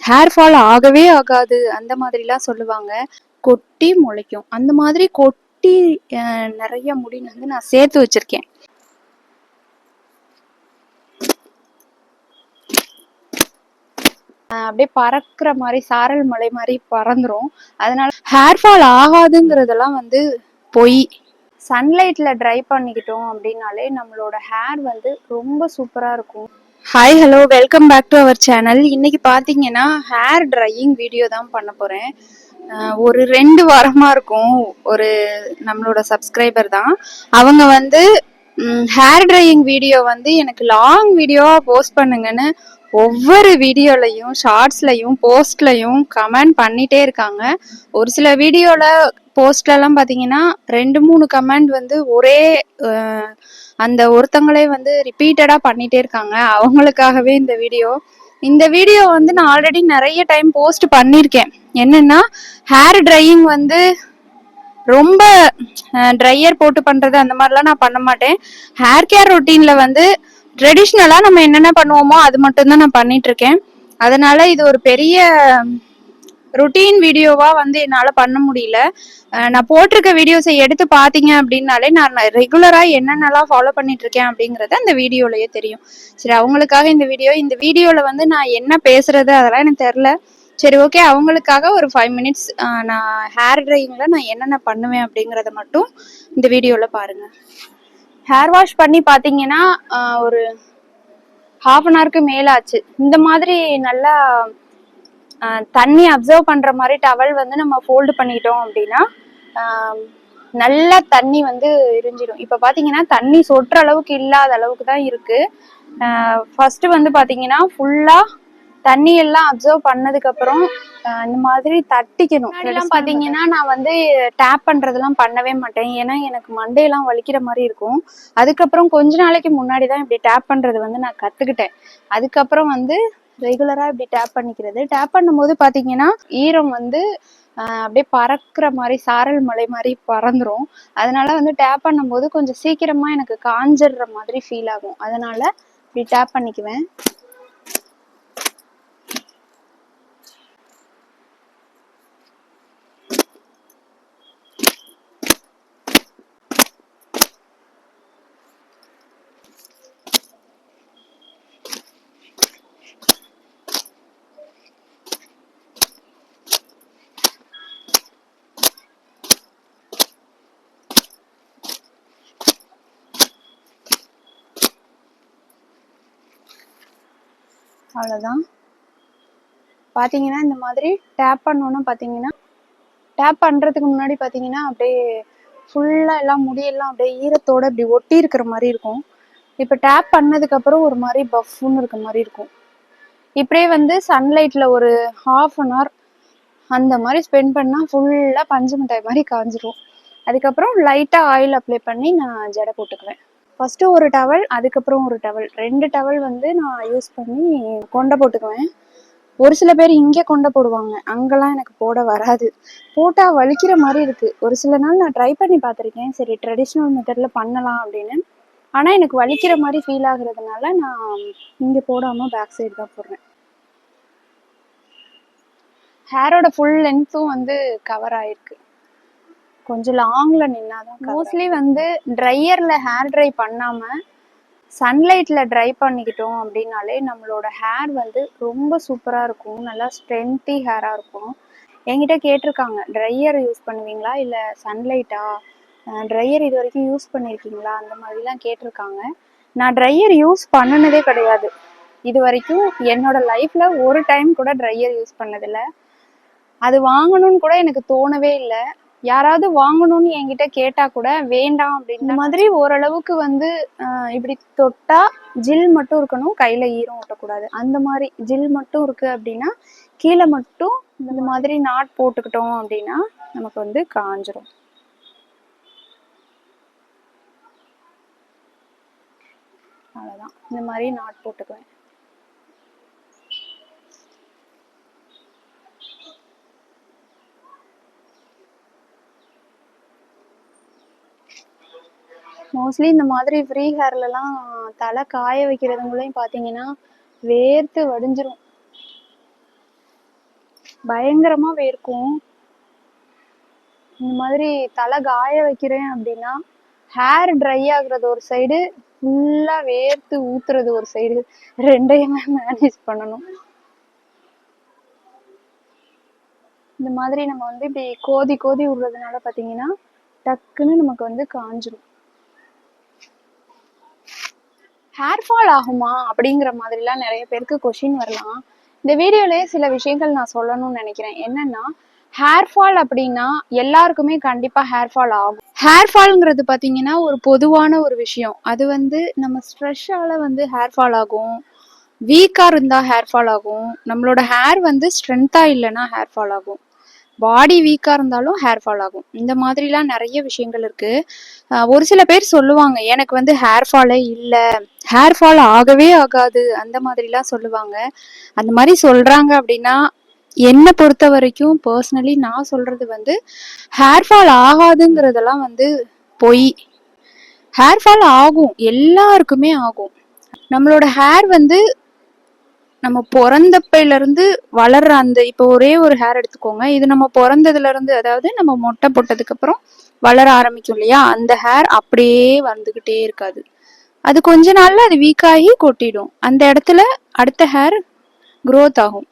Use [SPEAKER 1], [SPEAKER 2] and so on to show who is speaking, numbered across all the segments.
[SPEAKER 1] Hair fall ஆகவே ஆகாது அந்த மாதிரிலாம் சொல்லுவாங்க. கொட்டி முளைக்கும். அந்த மாதிரி கொட்டி நிறைய முடி வந்து நான் சேர்த்து வச்சிருக்கேன். அப்படியே பறக்கிற மாதிரி சாரல் மலை மாதிரி பறந்துரும். அதனால ஹேர் ஃபால் ஆகாதுங்கிறதெல்லாம் வந்து பொய். சன்லைட்ல ட்ரை பண்ணிக்கிட்டோம் அப்படின்னாலே நம்மளோட ஹேர் வந்து ரொம்ப சூப்பரா இருக்கும். Hi hello, welcome back to our channel. இன்னைக்கு பார்த்தீங்கன்னா ஹேர் ட்ரையிங் வீடியோ தான் பண்ண போகிறேன். ஒரு 2 வாரமாக இருக்கும். ஒரு நம்மளோட சப்ஸ்கிரைபர் தான் அவங்க வந்து ஹேர் ட்ரையிங் வீடியோ வந்து எனக்கு லாங் வீடியோவாக போஸ்ட் பண்ணுங்கன்னு ஒவ்வொரு வீடியோலையும் ஷார்ட்ஸ்லையும் போஸ்ட்லையும் கமெண்ட் பண்ணிட்டே இருக்காங்க. ஒரு சில வீடியோவில் போஸ்ட்லலாம் பார்த்தீங்கன்னா 2-3 கமெண்ட் வந்து ஒரே அந்த ஒருத்தங்களே வந்து ரிப்பீட்டடாக பண்ணிட்டே இருக்காங்க. அவங்களுக்காகவே இந்த வீடியோ வந்து நான் ஆல்ரெடி நிறைய டைம் போஸ்ட் பண்ணியிருக்கேன். என்னன்னா ஹேர் ட்ரையிங் வந்து ரொம்ப ட்ரையர் போட்டு பண்றது அந்த மாதிரிலாம் நான் பண்ண மாட்டேன். ஹேர் கேர் ரொட்டீன்ல வந்து ட்ரெடிஷ்னலா நம்ம என்னென்ன பண்ணுவோமோ அது மட்டும்தான் நான் பண்ணிட்டு இருக்கேன். அதனால இது ஒரு பெரிய ருட்டீன் வீடியோவா வந்து என்னால பண்ண முடியல. நான் போட்டிருக்க வீடியோஸை எடுத்து பாத்தீங்க அப்படின்னாலே நான் ரெகுலரா என்னென்னலாம் ஃபாலோ பண்ணிட்டு இருக்கேன் அப்படிங்கறது அந்த வீடியோலயே தெரியும். சரி, அவங்களுக்காக இந்த வீடியோல வந்து நான் என்ன பேசுறது அதெல்லாம் எனக்கு தெரியல. சரி, ஓகே, அவங்களுக்காக ஒரு 5 மினிட்ஸ் நான் ஹேர் ட்ரையிங்ல நான் என்னென்ன பண்ணுவேன் அப்படிங்கறத மட்டும் இந்த வீடியோல பாருங்க. ஹேர் வாஷ் பண்ணி பாத்தீங்கன்னா ஒரு 1/2 hourக்கு மேல ஆச்சு. இந்த மாதிரி நல்லா தண்ணி அப்சர்வ் பண்ற மாதிரி டவல் வந்து நம்ம ஃபோல்டு பண்ணிட்டோம் அப்படின்னா நல்லா தண்ணி வந்து எரிஞ்சிடும். இப்ப பாத்தீங்கன்னா தண்ணி சொட்டுற அளவுக்கு இல்லாத அளவுக்கு தான் இருக்கு. ஃபர்ஸ்ட் வந்து பாத்தீங்கன்னா ஃபுல்லா தண்ணி எல்லாம் அப்சர்வ் பண்ணதுக்கு அப்புறம் இந்த மாதிரி தட்டிக்கணும். எல்லாம் பாத்தீங்கன்னா நான் வந்து டேப் பண்றதெல்லாம் பண்ணவே மாட்டேன். ஏன்னா எனக்கு மண்டையெல்லாம் வலிக்கிற மாதிரி இருக்கும். அதுக்கப்புறம் கொஞ்ச நாளைக்கு முன்னாடிதான் இப்படி டேப் பண்றது வந்து நான் கத்துக்கிட்டேன். அதுக்கப்புறம் வந்து ரெகுலரா இப்படி டேப் பண்ணிக்கிறது. டேப் பண்ணும்போது பாத்தீங்கன்னா ஈரம் வந்து அப்படியே பறக்கிற மாதிரி சாரல் மலை மாதிரி பறந்துரும். அதனால வந்து டேப் பண்ணும்போது கொஞ்சம் சீக்கிரமா எனக்கு காஞ்சிடுற மாதிரி ஃபீல் ஆகும். அதனால இப்படி டேப் பண்ணிக்குவேன். அவ்வளோதான். பார்த்தீங்கன்னா இந்த மாதிரி டேப் பண்ணோன்னா பார்த்தீங்கன்னா டேப் பண்ணுறதுக்கு முன்னாடி பார்த்தீங்கன்னா அப்படியே ஃபுல்லாக எல்லாம் முடியெல்லாம் அப்படியே ஈரத்தோடு இப்படி ஒட்டி இருக்கிற மாதிரி இருக்கும். இப்போ டேப் பண்ணதுக்கப்புறம் ஒரு மாதிரி பஃப்னு இருக்க மாதிரி இருக்கும். இப்படியே வந்து சன்லைட்டில் ஒரு 1/2 hour அந்த மாதிரி ஸ்பெண்ட் பண்ணால் ஃபுல்லாக பஞ்சு மிட்டாய் மாதிரி காஞ்சிரும். அதுக்கப்புறம் லைட்டாக ஆயில் அப்ளை பண்ணி நான் ஜடை போட்டுக்குவேன். ஃபர்ஸ்ட் ஒரு டவல், அதுக்கப்புறம் ஒரு டவல், 2 டவல் வந்து நான் யூஸ் பண்ணி கொண்டை போட்டுக்குவேன். ஒரு சில பேர் இங்கே கொண்டை போடுவாங்க, அங்கெல்லாம் எனக்கு போட வராது. போட்டால் வலிக்கிற மாதிரி இருக்கு. ஒரு சில நாள் நான் ட்ரை பண்ணி பார்த்துருக்கேன், சரி ட்ரெடிஷ்னல் மெத்தடில் பண்ணலாம் அப்படின்னு. ஆனால் எனக்கு வலிக்கிற மாதிரி ஃபீல் ஆகுறதுனால நான் இங்கே போடாமல் பேக் சைடு தான் போடுறேன். ஹேரோட ஃபுல் லென்த்தும் வந்து கவர் ஆயிருக்கு. கொஞ்சம் லாங்ல நின்னாதான். மோஸ்ட்லி வந்து ட்ரையர்ல ஹேர் ட்ரை பண்ணாம சன்லைட்ல ட்ரை பண்ணிக்கிட்டோம் அப்படின்னாலே நம்மளோட ஹேர் வந்து ரொம்ப சூப்பரா இருக்கும். நல்லா ஸ்ட்ரென்த்தி ஹேரா இருக்கும். என்கிட்ட கேட்டிருக்காங்க, ட்ரையர் யூஸ் பண்ணுவீங்களா இல்ல சன்லைட்டா, ட்ரையர் இது வரைக்கும் யூஸ் பண்ணியிருக்கீங்களா, அந்த மாதிரிலாம் கேட்டிருக்காங்க. நான் ட்ரையர் யூஸ் பண்ணினதே கிடையாது இது வரைக்கும். என்னோட லைஃப்ல ஒரு டைம் கூட ட்ரையர் யூஸ் பண்ணதில்லை. அது வாங்கணும்னு கூட எனக்கு தோணவே இல்லை. யாராவது வாங்கணும்னு என்கிட்ட கேட்டா கூட வேண்டாம் அப்படின்னு. இந்த மாதிரி ஓரளவுக்கு வந்து இப்படி தொட்டா ஜில் மட்டும் இருக்கணும், கையில ஈரம் ஓட்டக்கூடாது. அந்த மாதிரி ஜில் மட்டும் இருக்கு அப்படின்னா கீழே மட்டும் இந்த மாதிரி நாட் போட்டுக்கிட்டோம் அப்படின்னா நமக்கு வந்து காஞ்சிரும். அவ்வளவுதான், இந்த மாதிரி நாட் போட்டுக்குவேன். மோஸ்ட்லி இந்த மாதிரி ஃப்ரீ ஹேர்லலாம் தலை காய வைக்கிறதுங்களையும் பார்த்தீங்கன்னா வேர்த்து வடிஞ்சிரும். பயங்கரமா வேர்க்கும். இந்த மாதிரி தலை காய வைக்கிறேன் அப்படின்னா ஹேர் ட்ரை ஆகுறது ஒரு சைடு, ஃபுல்லா வேர்த்து ஊத்துறது ஒரு சைடு, ரெண்டையுமே மேனேஜ் பண்ணணும். இந்த மாதிரி நம்ம வந்து இப்படி கோதி கோதி விடுறதுனால பாத்தீங்கன்னா டக்குன்னு நமக்கு வந்து காஞ்சிடும். ஹேர் ஃபால் ஆகுமா அப்படிங்கிற மாதிரிலாம் நிறைய பேருக்கு கொஷின் வரலாம். இந்த வீடியோலயே சில விஷயங்கள் நான் சொல்லணும்னு நினைக்கிறேன். என்னன்னா, ஹேர் ஃபால் அப்படின்னா எல்லாருக்குமே கண்டிப்பா ஹேர் ஃபால் ஆகும். ஹேர் ஃபால்ங்கிறது பாத்தீங்கன்னா ஒரு பொதுவான ஒரு விஷயம். அது வந்து நம்ம ஸ்ட்ரெஸ்ஸால வந்து ஹேர் ஃபால் ஆகும், வீக்கா இருந்தா ஹேர் ஃபால் ஆகும், நம்மளோட ஹேர் வந்து ஸ்ட்ரென்த்தா இல்லைன்னா ஹேர் ஃபால் ஆகும், பாடி வீக்கா இருந்தாலும் ஹேர் ஃபால் ஆகும். இந்த மாதிரிலாம் நிறைய விஷயங்கள் இருக்கு. ஒரு சில பேர் சொல்லுவாங்க எனக்கு வந்து ஹேர் ஃபாலே இல்லை, ஹேர் ஃபால் ஆகவே ஆகாது, அந்த மாதிரிலாம் சொல்லுவாங்க. அந்த மாதிரி சொல்றாங்க அப்படின்னா என்னை பொறுத்த வரைக்கும் பர்சனலி நான் சொல்றது வந்து ஹேர் ஃபால் ஆகாதுங்கிறதெல்லாம் வந்து பொய். ஹேர் ஃபால் ஆகும், எல்லாருக்குமே ஆகும். நம்மளோட ஹேர் வந்து நம்ம பிறந்தப்பையில இருந்து வளர்ற அந்த இப்போ ஒரே ஒரு ஹேர் எடுத்துக்கோங்க, இது நம்ம பிறந்ததுல இருந்து, அதாவது நம்ம மொட்டை போட்டதுக்கு அப்புறம் வளர ஆரம்பிக்கும் இல்லையா, அந்த ஹேர் அப்படியே வந்துகிட்டே இருக்காது. அது கொஞ்ச நாள்ல அது வீக் ஆகி கொட்டிடும். அந்த இடத்துல அடுத்த ஹேர் க்ரோத் ஆகும்.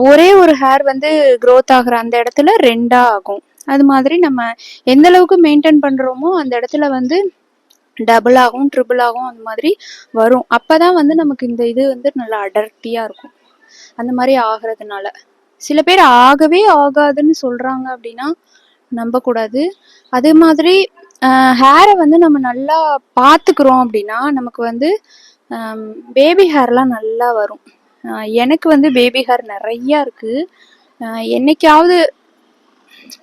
[SPEAKER 1] ஒரே ஒரு ஹேர் வந்து க்ரோத் ஆகுற அந்த இடத்துல ரெண்டா ஆகும். அது மாதிரி நம்ம எந்த அளவுக்கு மெயின்டைன் பண்றோமோ அந்த இடத்துல வந்து டபுள் ஆகும், ட்ரிபிள் ஆகும், அந்த மாதிரி வரும். அப்பதான் வந்து நமக்கு இந்த இது வந்து நல்லா அடர்த்தியா இருக்கும். அந்த மாதிரி ஆகுறதுனால சில பேர் ஆகவே ஆகாதுன்னு சொல்றாங்க அப்படின்னா நம்பக்கூடாது. அதே மாதிரி ஹேரை வந்து நம்ம நல்லா பார்த்துக்கிறோம் அப்படின்னா நமக்கு வந்து பேபி ஹேர்லாம் நல்லா வரும். எனக்கு வந்து பேபி ஹேர் நிறையா இருக்கு. என்னைக்காவது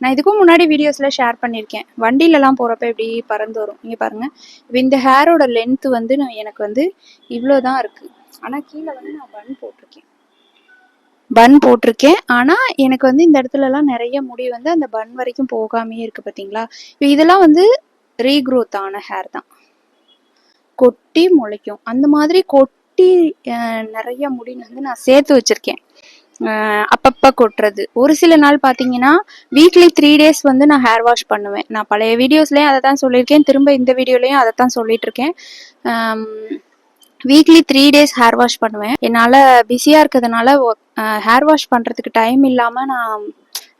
[SPEAKER 1] நான் இதுக்கும் முன்னாடி வீடியோஸ்ல ஷேர் பண்ணியிருக்கேன், வண்டியிலலாம் போறப்ப எப்படி பறந்து வரும். இங்க பாருங்க, இப்போ இந்த ஹேரோட லென்த் வந்து எனக்கு வந்து இவ்வளோதான் இருக்கு. ஆனால் கீழே வந்து நான் பன் போட்டிருக்கேன். ஆனால் எனக்கு வந்து இந்த இடத்துலலாம் நிறைய முடி வந்து அந்த பன் வரைக்கும் போகாமே இருக்கு. பார்த்தீங்களா, இப்போ இதெல்லாம் வந்து ரீக்ரோத் ஆன ஹேர் தான், கொட்டி முளைக்கும். அந்த மாதிரி கொட்டி நிறைய முடி வந்து நான் சேர்த்து வச்சிருக்கேன். அப்பப்போ கொட்டுறது. ஒரு சில நாள் பார்த்தீங்கன்னா வீக்லி 3 days வந்து நான் ஹேர் வாஷ் பண்ணுவேன். நான் பழைய வீடியோஸ்லேயும் அதை தான் சொல்லியிருக்கேன், திரும்ப இந்த வீடியோலையும் அதை தான் சொல்லிட்டு இருக்கேன். வீக்லி 3 days ஹேர் வாஷ் பண்ணுவேன். என்னால் பிஸியாக இருக்கிறதுனால ஹேர் வாஷ் பண்ணுறதுக்கு டைம் இல்லாமல் நான்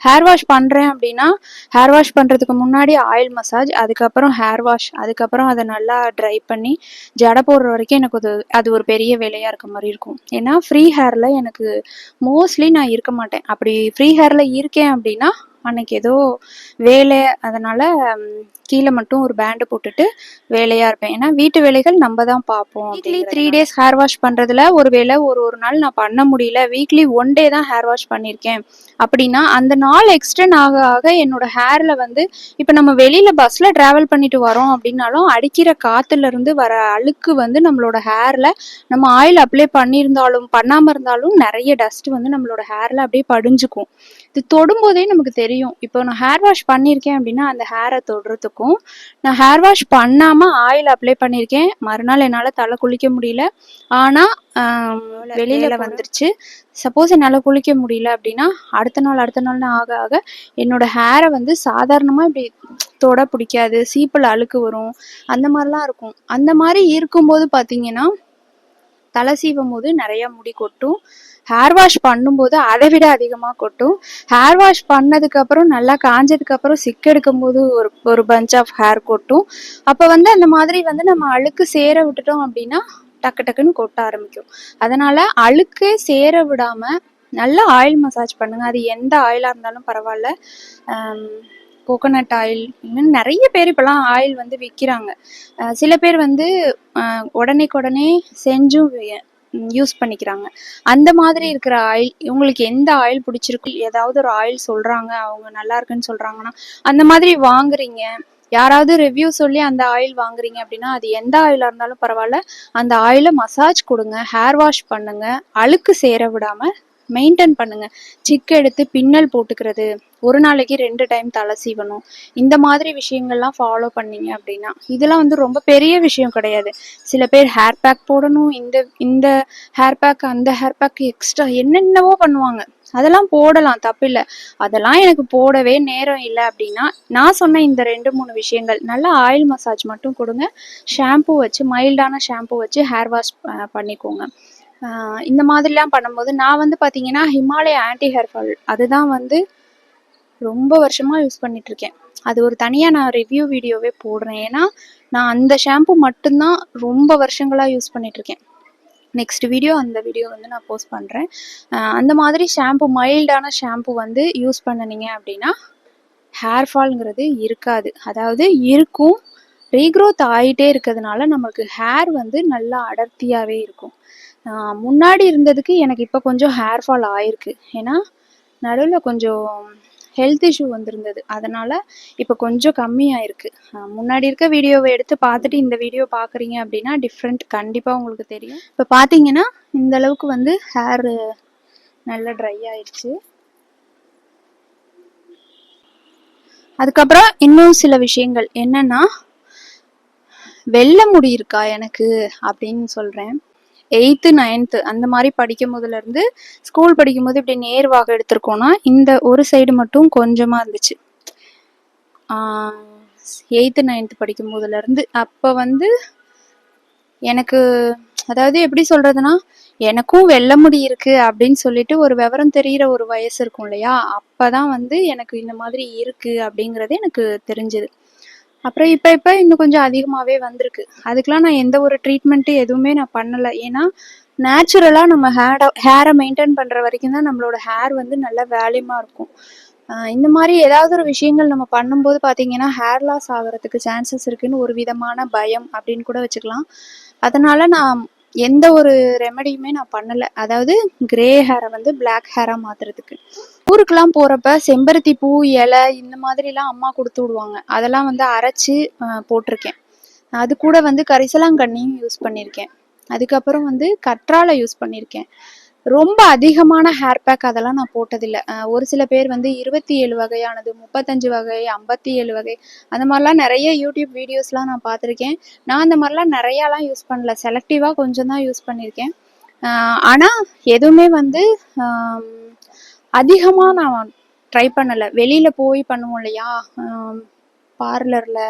[SPEAKER 1] ஹேர் வாஷ் பண்ணுறேன் அப்படின்னா ஹேர் வாஷ் பண்ணுறதுக்கு முன்னாடி ஆயில் மசாஜ், அதுக்கப்புறம் ஹேர் வாஷ், அதுக்கப்புறம் அதை நல்லா ட்ரை பண்ணி ஜடை போடுற வரைக்கும் எனக்கு அது ஒரு பெரிய வேலையாக இருக்க மாதிரி இருக்கும். ஏன்னா ஃப்ரீ ஹேரில் எனக்கு மோஸ்ட்லி நான் இருக்க மாட்டேன். அப்படி ஃப்ரீ ஹேரில் இருக்கேன் அப்படின்னா அன்னைக்கு ஏதோ வேலை, அதனால் கீழே மட்டும் ஒரு பேண்டு போட்டுட்டு வேலையாக இருப்பேன். ஏன்னா வீட்டு வேலைகள் நம்ம தான் பார்ப்போம். வீக்லி 3 days ஹேர் வாஷ் பண்ணுறதுல ஒரு வேளை ஒரு நாள் நான் பண்ண முடியல, வீக்லி 1 day தான் ஹேர் வாஷ் பண்ணியிருக்கேன் அப்படின்னா அந்த நாள் எக்ஸ்டெண்ட் ஆக ஆக என்னோட ஹேரில் வந்து இப்போ நம்ம வெளியில் பஸ்ஸில் ட்ராவல் பண்ணிட்டு வரோம் அப்படின்னாலும் அடிக்கிற காற்றுலேருந்து வர அழுக்கு வந்து நம்மளோட ஹேரில் நம்ம ஆயில் அப்ளை பண்ணியிருந்தாலும் பண்ணாமல் இருந்தாலும் நிறைய டஸ்ட் வந்து நம்மளோட ஹேரில் அப்படியே படிஞ்சுக்கும். இது தொடும்போதே நமக்கு தெரியும். இப்போ நான் ஹேர் வாஷ் பண்ணியிருக்கேன் அப்படின்னா அந்த ஹேரை தொடுறதுக்கும், நான் ஹேர் வாஷ் பண்ணாமல் ஆயில் அப்ளை பண்ணியிருக்கேன், மறுநாள் என்னால் தலை குளிக்க முடியல, ஆனால் வெளியில் வந்துருச்சு, சப்போஸ் என்னால் குளிக்க முடியல அப்படின்னா அடுத்த நாள்னு ஆக ஆக என்னோட ஹேரை வந்து சாதாரணமாக இப்படி தொட பிடிக்காது, சீப்பில் அழுக்கு வரும், அந்த மாதிரிலாம் இருக்கும். அந்த மாதிரி இருக்கும்போது பார்த்தீங்கன்னா தலை சீவும் போது நிறைய முடி கொட்டும், ஹேர் வாஷ் பண்ணும்போது அதை விட அதிகமாக கொட்டும். ஹேர் வாஷ் பண்ணதுக்கு அப்புறம் நல்லா காஞ்சதுக்கு அப்புறம் சிக் எடுக்கும் போது ஒரு பஞ்ச் ஆஃப் ஹேர் கொட்டும். அப்போ வந்து அந்த மாதிரி வந்து நம்ம அழுக்கு சேர விட்டுட்டோம் அப்படின்னா டக்கு டக்குன்னு கொட்ட ஆரம்பிக்கும். அதனால அழுக்கே சேர விடாம நல்லா ஆயில் மசாஜ் பண்ணுங்க. அது எந்த ஆயிலா இருந்தாலும் பரவாயில்ல, கோகோனட் ஆயில், இன்னும் நிறைய பேர் இப்போலாம் ஆயில் வந்து விற்கிறாங்க. சில பேர் வந்து உடனே செஞ்சும் யூஸ் பண்ணிக்கிறாங்க. அந்த மாதிரி இருக்கிற ஆயில், உங்களுக்கு எந்த ஆயில் பிடிச்சிருக்கு, ஏதாவது ஒரு ஆயில் சொல்கிறாங்க, அவங்க நல்லா இருக்குன்னு சொல்கிறாங்கன்னா அந்த மாதிரி வாங்குறீங்க, யாராவது ரிவ்யூ சொல்லி அந்த ஆயில் வாங்குறீங்க அப்படின்னா அது எந்த ஆயிலாக இருந்தாலும் பரவாயில்ல, அந்த ஆயிலை மசாஜ் கொடுங்க, ஹேர் வாஷ் பண்ணுங்க, அழுக்கு சேர விடாமல் மெயின்டைன் பண்ணுங்க. சிக்கு எடுத்து பின்னல் போட்டுக்கிறது, ஒரு நாளைக்கு 2 டைம் தலை சீவணும். இந்த மாதிரி விஷயங்கள்லாம் ஃபாலோ பண்ணீங்க அப்படின்னா, இதெல்லாம் வந்து ரொம்ப பெரிய விஷயம் கிடையாது. சில பேர் ஹேர் பேக் போடணும், இந்த இந்த ஹேர் பேக் அந்த ஹேர் பேக் எக்ஸ்ட்ரா என்னென்னவோ பண்ணுவாங்க. அதெல்லாம் போடலாம், தப்பில்ல. அதெல்லாம் எனக்கு போடவே நேரம் இல்லை அப்படின்னா, நான் சொன்ன இந்த 2-3 விஷயங்கள், நல்லா ஆயில் மசாஜ் மட்டும் கொடுங்க. ஷாம்பு வச்சு, மைல்டான ஷாம்பு வச்சு ஹேர் வாஷ் பண்ணிக்கோங்க. இந்த மாதிரிலாம் பண்ணும்போது நான் வந்து பார்த்தீங்கன்னா, ஹிமாலயா ஆன்டி ஹேர் ஃபால் அதுதான் வந்து ரொம்ப வருஷமா யூஸ் பண்ணிட்டு இருக்கேன். அது ஒரு தனியாக நான் ரிவ்யூ வீடியோவே போடுறேன். ஏன்னா நான் அந்த ஷாம்பு மட்டும்தான் ரொம்ப வருஷங்களாக யூஸ் பண்ணிட்டு இருக்கேன். நெக்ஸ்ட் வீடியோ அந்த வீடியோ வந்து நான் போஸ்ட் பண்ணுறேன். அந்த மாதிரி ஷாம்பு, மைல்டான ஷாம்பு வந்து யூஸ் பண்ணினீங்க அப்படின்னா ஹேர் ஃபால்ங்கிறது இருக்காது. அதாவது இருக்கும், ரீக்ரோத் ஆகிட்டே இருக்கிறதுனால நமக்கு ஹேர் வந்து நல்லா அடர்த்தியாகவே இருக்கும். முன்னாடி இருந்ததுக்கு எனக்கு இப்போ கொஞ்சம் ஹேர் ஃபால் ஆயிருக்கு. ஏன்னா நடுவில் கொஞ்சம் ஹெல்த் இஷ்யூ வந்திருந்தது, அதனால இப்போ கொஞ்சம் கம்மியாயிருக்கு. முன்னாடி இருக்க வீடியோவை எடுத்து பார்த்துட்டு இந்த வீடியோ பார்க்குறீங்க அப்படின்னா டிஃப்ரெண்ட் கண்டிப்பாக உங்களுக்கு தெரியும். இப்போ பார்த்தீங்கன்னா இந்த அளவுக்கு வந்து ஹேர் நல்லா ட்ரை ஆயிடுச்சு. அதுக்கப்புறம் இன்னும் சில விஷயங்கள் என்னன்னா, வெள்ளை முடி இருக்கா எனக்கு அப்படின்னு சொல்கிறேன். 8th 9th அந்த மாதிரி படிக்கும் போதுலேருந்து, ஸ்கூல் படிக்கும்போது இப்படி நேர்வாக எடுத்திருக்கோன்னா இந்த ஒரு சைடு மட்டும் கொஞ்சமாக இருந்துச்சு. 8th 9th படிக்கும் போதுலேருந்து அப்போ வந்து எனக்கு, அதாவது எப்படி சொல்கிறதுனா, எனக்கும் வெள்ளை முடி இருக்கு அப்படின்னு சொல்லிட்டு ஒரு விவரம் தெரிகிற ஒரு வயசு இருக்கும் இல்லையா, அப்போ தான் வந்து எனக்கு இந்த மாதிரி இருக்கு அப்படிங்கிறது எனக்கு தெரிஞ்சுது. அப்புறம் இப்போ இன்னும் கொஞ்சம் அதிகமாகவே வந்திருக்கு. அதுக்கெலாம் நான் எந்த ஒரு ட்ரீட்மெண்ட்டு எதுவுமே நான் பண்ணலை. ஏன்னா நேச்சுரலாக நம்ம ஹேரை மெயின்டைன் பண்ணுற வரைக்கும் தான் நம்மளோட ஹேர் வந்து நல்ல வேல்யூமாக இருக்கும். இந்த மாதிரி ஏதாவது ஒரு விஷயங்கள் நம்ம பண்ணும்போது பார்த்தீங்கன்னா ஹேர் லாஸ் ஆகிறதுக்கு சான்சஸ் இருக்குன்னு ஒரு விதமான பயம் அப்படின்னு கூட வச்சுக்கலாம். அதனால நான் எந்த ஒரு ரெமெடியுமே நான் பண்ணலை. அதாவது கிரே ஹேரை வந்து பிளாக் ஹேராக மாற்றுறதுக்கு. ஊருக்கெல்லாம் போகிறப்ப செம்பருத்தி பூ, இலை இந்த மாதிரிலாம் அம்மா கொடுத்து விடுவாங்க. அதெல்லாம் வந்து அரைச்சி போட்டிருக்கேன். அது கூட வந்து கரிசலாங்கண்ணியும் யூஸ் பண்ணியிருக்கேன். அதுக்கப்புறம் வந்து கற்றாழை யூஸ் பண்ணியிருக்கேன். ரொம்ப அதிகமான ஹேர் பேக் அதெல்லாம் நான் போட்டதில்லை. ஒரு சில பேர் வந்து 27 வகையானது, 35 வகை, 57 வகை அந்த மாதிரிலாம் நிறைய யூடியூப் வீடியோஸ்லாம் நான் பார்த்துருக்கேன். நான் அந்த மாதிரிலாம் நிறையாலாம் யூஸ் பண்ணல, செலக்டிவாக கொஞ்சம் தான் யூஸ் பண்ணியிருக்கேன். ஆனால் எதுவுமே வந்து அதிகமாக நான் ட்ரை பண்ணலை. வெளியில் போய் பண்ணுவோம் இல்லையா, பார்லரில்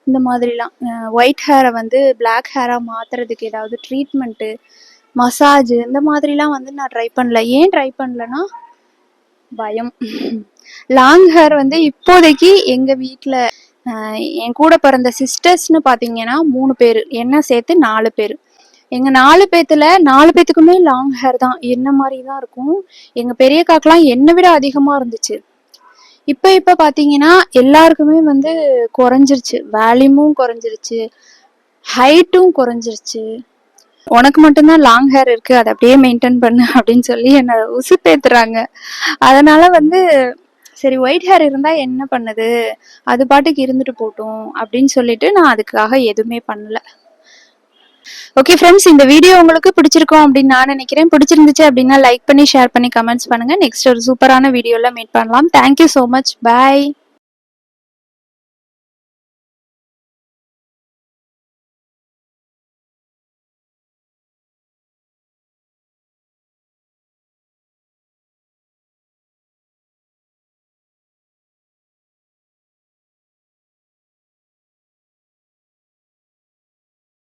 [SPEAKER 1] இந்த மாதிரிலாம் ஒயிட் ஹேரை வந்து பிளாக் ஹேராக மாற்றுறதுக்கு ஏதாவது ட்ரீட்மெண்ட்டு, மசாஜ் இந்த மாதிரிலாம் வந்து நான் ட்ரை பண்ணல. ஏன் ட்ரை பண்ணலன்னா பயம். லாங் ஹேர் வந்து இப்போதைக்கு எங்கள் வீட்டில் என் கூட பிறந்த சிஸ்டர்ஸ்னு பார்த்தீங்கன்னா 3 பேர், என்ன சேர்த்து 4 பேர். எங்கள் 4 பேத்துல 4 பேத்துக்குமே லாங் ஹேர் தான், என்ன மாதிரி தான் இருக்கும். எங்கள் பெரியக்காக்கெலாம் என்னை விட அதிகமாக இருந்துச்சு. இப்போ பார்த்தீங்கன்னா எல்லாருக்குமே வந்து குறைஞ்சிருச்சு, வேல்யூமும் குறைஞ்சிருச்சு, ஹைட்டும் குறைஞ்சிருச்சு. உனக்கு மட்டும்தான் லாங் ஹேர் இருக்கு, அதை அப்படியே மெயின்டைன் பண்ணு அப்படின்னு சொல்லி என்னை உசுப்பேத்துறாங்க. அதனால வந்து சரி ஒயிட் ஹேர் இருந்தா என்ன பண்ணுது, அது பாட்டுக்கு இருந்துட்டு போட்டும் அப்படின்னு சொல்லிட்டு நான் அதுக்காக எதுவுமே பண்ணல. ஓகே ஃப்ரெண்ட்ஸ், இந்த வீடியோ உங்களுக்கு பிடிச்சிருக்கும் அப்படின்னு நான் நினைக்கிறேன். பிடிச்சிருந்துச்சு அப்படின்னா லைக் பண்ணி, ஷேர் பண்ணி, கமெண்ட்ஸ் பண்ணுங்க. நெக்ஸ்ட் ஒரு சூப்பரான வீடியோல மீட் பண்ணலாம். Thank you so much. பாய்.